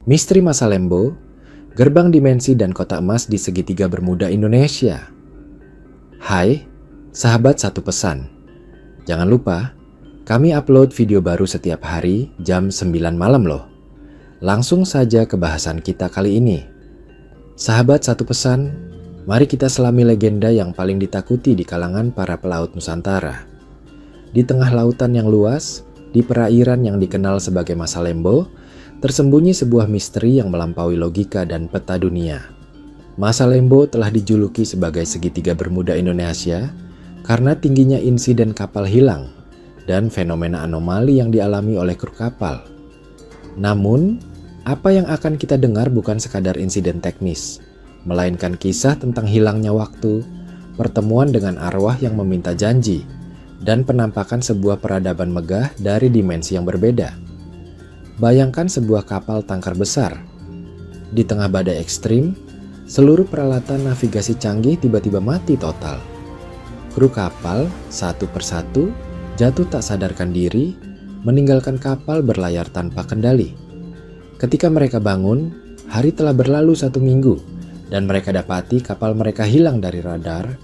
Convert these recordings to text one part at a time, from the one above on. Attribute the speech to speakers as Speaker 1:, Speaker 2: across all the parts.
Speaker 1: Misteri Masa Lembo, Gerbang Dimensi dan Kota Emas di Segitiga Bermuda Indonesia. Hai, sahabat Satu Pesan. Jangan lupa, kami upload video baru setiap hari jam 9 malam loh. Langsung saja ke bahasan kita kali ini. Sahabat Satu Pesan, mari kita selami legenda yang paling ditakuti di kalangan para pelaut Nusantara. Di tengah lautan yang luas, di perairan yang dikenal sebagai Masa Lembo, tersembunyi sebuah misteri yang melampaui logika dan peta dunia. Masa Lembo telah dijuluki sebagai segitiga Bermuda Indonesia karena tingginya insiden kapal hilang dan fenomena anomali yang dialami oleh kru kapal. Namun, apa yang akan kita dengar bukan sekadar insiden teknis, melainkan kisah tentang hilangnya waktu, pertemuan dengan arwah yang meminta janji, dan penampakan sebuah peradaban megah dari dimensi yang berbeda. Bayangkan sebuah kapal tangkar besar. Di tengah badai ekstrim, seluruh peralatan navigasi canggih tiba-tiba mati total. Kru kapal satu persatu jatuh tak sadarkan diri, meninggalkan kapal berlayar tanpa kendali. Ketika mereka bangun, hari telah berlalu 1 minggu dan mereka dapati kapal mereka hilang dari radar.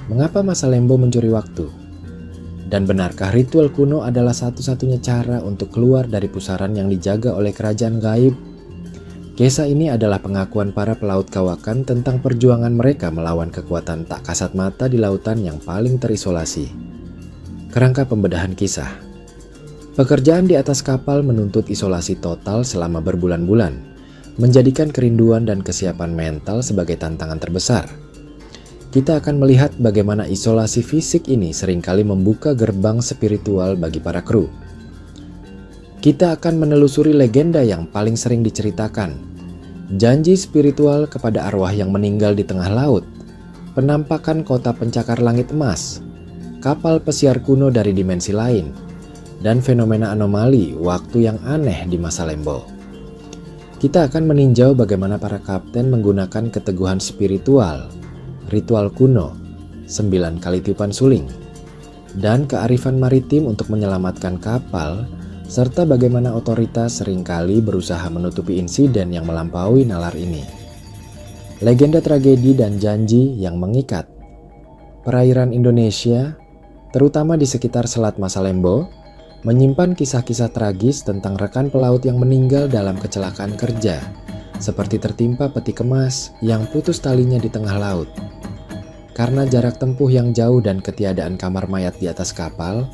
Speaker 1: Mengapa Masa Lembo mencuri waktu? Dan benarkah ritual kuno adalah satu-satunya cara untuk keluar dari pusaran yang dijaga oleh kerajaan gaib? Kisah ini adalah pengakuan para pelaut kawakan tentang perjuangan mereka melawan kekuatan tak kasat mata di lautan yang paling terisolasi. Kerangka pembedahan kisah. Pekerjaan di atas kapal menuntut isolasi total selama berbulan-bulan, menjadikan kerinduan dan kesiapan mental sebagai tantangan terbesar. Kita akan melihat bagaimana isolasi fisik ini seringkali membuka gerbang spiritual bagi para kru. Kita akan menelusuri legenda yang paling sering diceritakan, janji spiritual kepada arwah yang meninggal di tengah laut, penampakan kota pencakar langit emas, kapal pesiar kuno dari dimensi lain, dan fenomena anomali waktu yang aneh di Masa Lembo. Kita akan meninjau bagaimana para kapten menggunakan keteguhan spiritual, ritual kuno, 9 kali tiupan suling, dan kearifan maritim untuk menyelamatkan kapal, serta bagaimana otoritas seringkali berusaha menutupi insiden yang melampaui nalar ini. Legenda tragedi dan janji yang mengikat. Perairan Indonesia, terutama di sekitar Selat Masa Lembo, menyimpan kisah-kisah tragis tentang rekan pelaut yang meninggal dalam kecelakaan kerja, seperti tertimpa peti kemas yang putus talinya di tengah laut. Karena jarak tempuh yang jauh dan ketiadaan kamar mayat di atas kapal,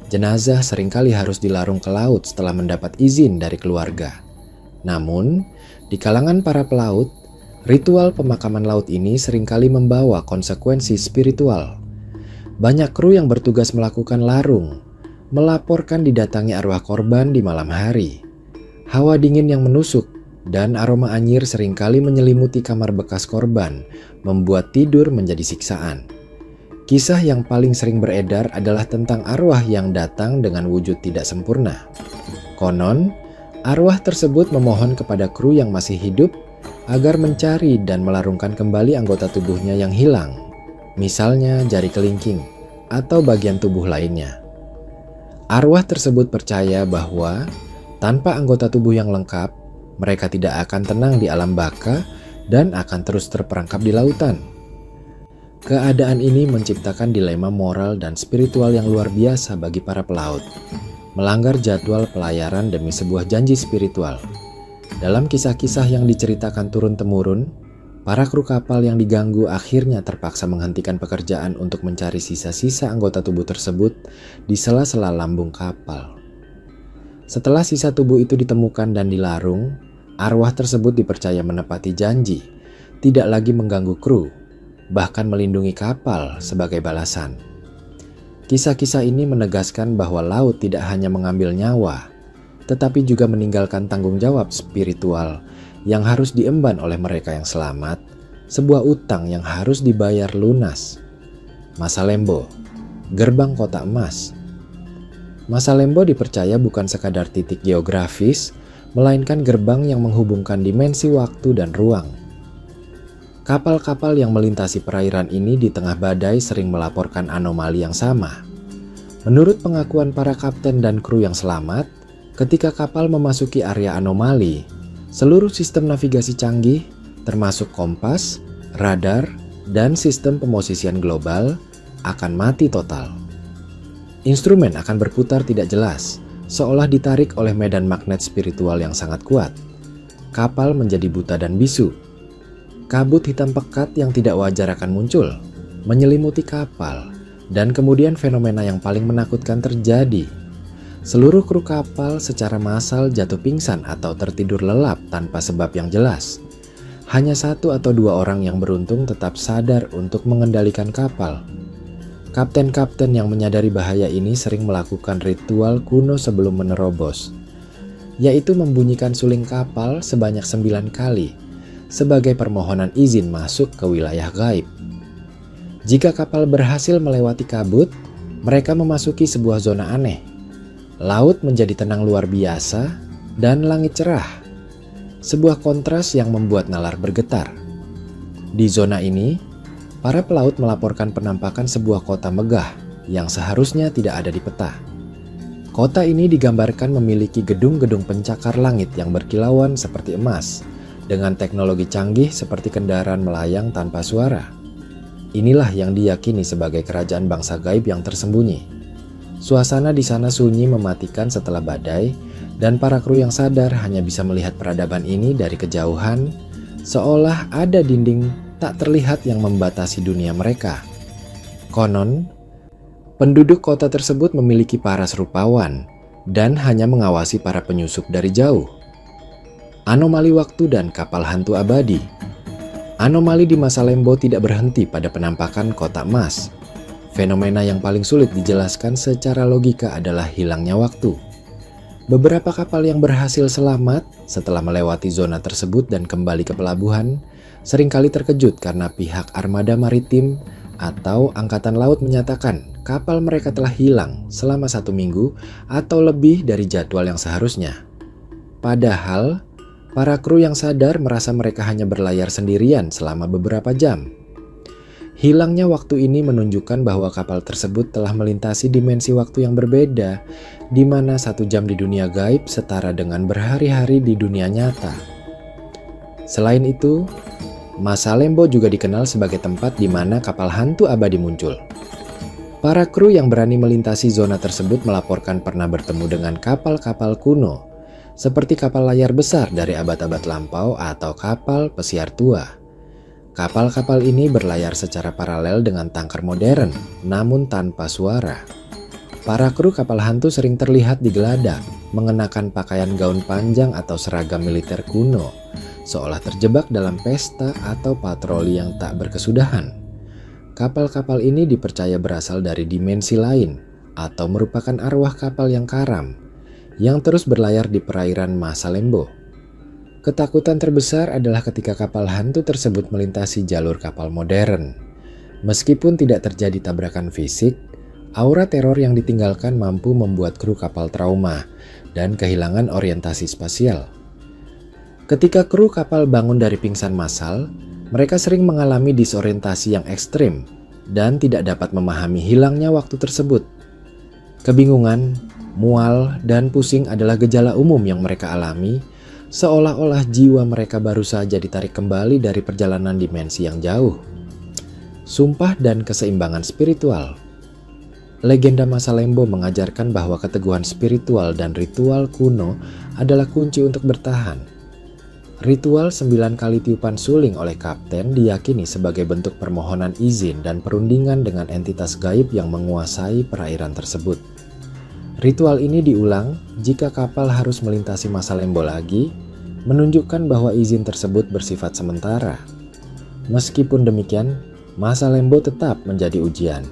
Speaker 1: jenazah seringkali harus dilarung ke laut setelah mendapat izin dari keluarga. Namun, di kalangan para pelaut, ritual pemakaman laut ini seringkali membawa konsekuensi spiritual. Banyak kru yang bertugas melakukan larung, melaporkan didatangi arwah korban di malam hari. Hawa dingin yang menusuk dan aroma anyir seringkali menyelimuti kamar bekas korban, membuat tidur menjadi siksaan. Kisah yang paling sering beredar adalah tentang arwah yang datang dengan wujud tidak sempurna. Konon, arwah tersebut memohon kepada kru yang masih hidup agar mencari dan melarungkan kembali anggota tubuhnya yang hilang, misalnya jari kelingking atau bagian tubuh lainnya. Arwah tersebut percaya bahwa tanpa anggota tubuh yang lengkap, mereka tidak akan tenang di alam baka dan akan terus terperangkap di lautan. Keadaan ini menciptakan dilema moral dan spiritual yang luar biasa bagi para pelaut, melanggar jadwal pelayaran demi sebuah janji spiritual. Dalam kisah-kisah yang diceritakan turun-temurun, para kru kapal yang diganggu akhirnya terpaksa menghentikan pekerjaan untuk mencari sisa-sisa anggota tubuh tersebut di sela-sela lambung kapal. Setelah sisa tubuh itu ditemukan dan dilarung, arwah tersebut dipercaya menepati janji, tidak lagi mengganggu kru, bahkan melindungi kapal sebagai balasan. Kisah-kisah ini menegaskan bahwa laut tidak hanya mengambil nyawa, tetapi juga meninggalkan tanggung jawab spiritual yang harus diemban oleh mereka yang selamat, sebuah utang yang harus dibayar lunas. Masa Lembo, Gerbang Kota Emas. Masa Lembo dipercaya bukan sekadar titik geografis, melainkan gerbang yang menghubungkan dimensi waktu dan ruang. Kapal-kapal yang melintasi perairan ini di tengah badai sering melaporkan anomali yang sama. Menurut pengakuan para kapten dan kru yang selamat, ketika kapal memasuki area anomali, Seluruh sistem navigasi canggih, termasuk kompas, radar, dan sistem pemosisian global, akan mati total. Instrumen akan berputar tidak jelas, seolah ditarik oleh medan magnet spiritual yang sangat kuat. Kapal menjadi buta dan bisu. Kabut hitam pekat yang tidak wajar akan muncul, menyelimuti kapal, dan kemudian fenomena yang paling menakutkan terjadi. Seluruh kru kapal secara massal jatuh pingsan atau tertidur lelap tanpa sebab yang jelas. Hanya 1 atau 2 orang yang beruntung tetap sadar untuk mengendalikan kapal. Kapten-kapten yang menyadari bahaya ini sering melakukan ritual kuno sebelum menerobos, yaitu membunyikan suling kapal sebanyak 9 kali sebagai permohonan izin masuk ke wilayah gaib. Jika kapal berhasil melewati kabut, mereka memasuki sebuah zona aneh. Laut menjadi tenang luar biasa dan langit cerah. Sebuah kontras yang membuat nalar bergetar. Di zona ini, para pelaut melaporkan penampakan sebuah kota megah yang seharusnya tidak ada di peta. Kota ini digambarkan memiliki gedung-gedung pencakar langit yang berkilauan seperti emas, dengan teknologi canggih seperti kendaraan melayang tanpa suara. Inilah yang diyakini sebagai kerajaan bangsa gaib yang tersembunyi. Suasana di sana sunyi mematikan setelah badai, dan para kru yang sadar hanya bisa melihat peradaban ini dari kejauhan, seolah ada dinding tak terlihat yang membatasi dunia mereka. Konon, penduduk kota tersebut memiliki paras rupawan dan hanya mengawasi para penyusup dari jauh. Anomali waktu dan kapal hantu abadi. Anomali di masa Lembo tidak berhenti pada penampakan kota emas. Fenomena yang paling sulit dijelaskan secara logika adalah hilangnya waktu. Beberapa kapal yang berhasil selamat setelah melewati zona tersebut dan kembali ke pelabuhan seringkali terkejut karena pihak armada maritim atau angkatan laut menyatakan kapal mereka telah hilang selama 1 minggu atau lebih dari jadwal yang seharusnya. Padahal, para kru yang sadar merasa mereka hanya berlayar sendirian selama beberapa jam. Hilangnya waktu ini menunjukkan bahwa kapal tersebut telah melintasi dimensi waktu yang berbeda, di mana 1 jam di dunia gaib setara dengan berhari-hari di dunia nyata. Selain itu, masa Lembo juga dikenal sebagai tempat di mana kapal hantu abadi muncul. Para kru yang berani melintasi zona tersebut melaporkan pernah bertemu dengan kapal-kapal kuno, seperti kapal layar besar dari abad-abad lampau atau kapal pesiar tua. Kapal-kapal ini berlayar secara paralel dengan tangkar modern, namun tanpa suara. Para kru kapal hantu sering terlihat digeladak, mengenakan pakaian gaun panjang atau seragam militer kuno, seolah terjebak dalam pesta atau patroli yang tak berkesudahan. Kapal-kapal ini dipercaya berasal dari dimensi lain, atau merupakan arwah kapal yang karam, yang terus berlayar di perairan masa Lembo. Ketakutan terbesar adalah ketika kapal hantu tersebut melintasi jalur kapal modern. Meskipun tidak terjadi tabrakan fisik, aura teror yang ditinggalkan mampu membuat kru kapal trauma dan kehilangan orientasi spasial. Ketika kru kapal bangun dari pingsan massal, mereka sering mengalami disorientasi yang ekstrim dan tidak dapat memahami hilangnya waktu tersebut. Kebingungan, mual, dan pusing adalah gejala umum yang mereka alami, seolah-olah jiwa mereka baru saja ditarik kembali dari perjalanan dimensi yang jauh. Sumpah dan keseimbangan spiritual. Legenda masa Lembo mengajarkan bahwa keteguhan spiritual dan ritual kuno adalah kunci untuk bertahan. Ritual 9 kali tiupan suling oleh kapten diyakini sebagai bentuk permohonan izin dan perundingan dengan entitas gaib yang menguasai perairan tersebut. Ritual ini diulang jika kapal harus melintasi masa Lembo lagi, menunjukkan bahwa izin tersebut bersifat sementara. Meskipun demikian, masa Lembo tetap menjadi ujian.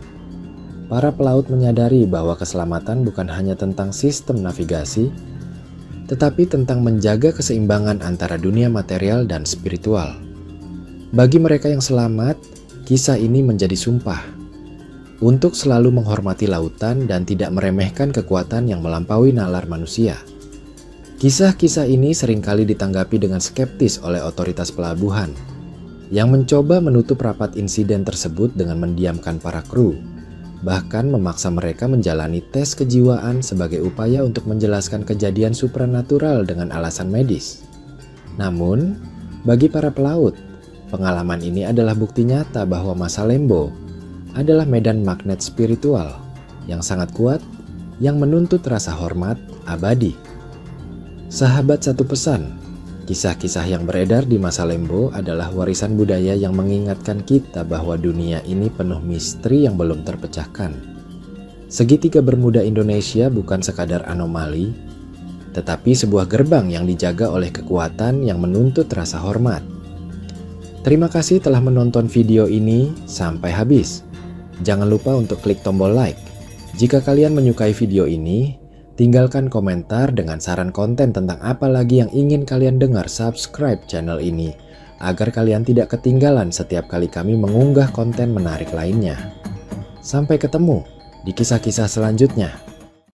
Speaker 1: Para pelaut menyadari bahwa keselamatan bukan hanya tentang sistem navigasi, tetapi tentang menjaga keseimbangan antara dunia material dan spiritual. Bagi mereka yang selamat, kisah ini menjadi sumpah untuk selalu menghormati lautan dan tidak meremehkan kekuatan yang melampaui nalar manusia. Kisah-kisah ini seringkali ditanggapi dengan skeptis oleh otoritas pelabuhan, yang mencoba menutup rapat insiden tersebut dengan mendiamkan para kru, bahkan memaksa mereka menjalani tes kejiwaan sebagai upaya untuk menjelaskan kejadian supranatural dengan alasan medis. Namun, bagi para pelaut, pengalaman ini adalah bukti nyata bahwa masa Lembo adalah medan magnet spiritual yang sangat kuat yang menuntut rasa hormat abadi. Sahabat, satu pesan, kisah-kisah yang beredar di masa Lembo adalah warisan budaya yang mengingatkan kita bahwa dunia ini penuh misteri yang belum terpecahkan. Segitiga Bermuda Indonesia bukan sekadar anomali, tetapi sebuah gerbang yang dijaga oleh kekuatan yang menuntut rasa hormat. Terima kasih telah menonton video ini sampai habis. Jangan lupa untuk klik tombol like. Jika kalian menyukai video ini, tinggalkan komentar dengan saran konten tentang apa lagi yang ingin kalian dengar. Subscribe channel ini agar kalian tidak ketinggalan setiap kali kami mengunggah konten menarik lainnya. Sampai ketemu di kisah-kisah selanjutnya.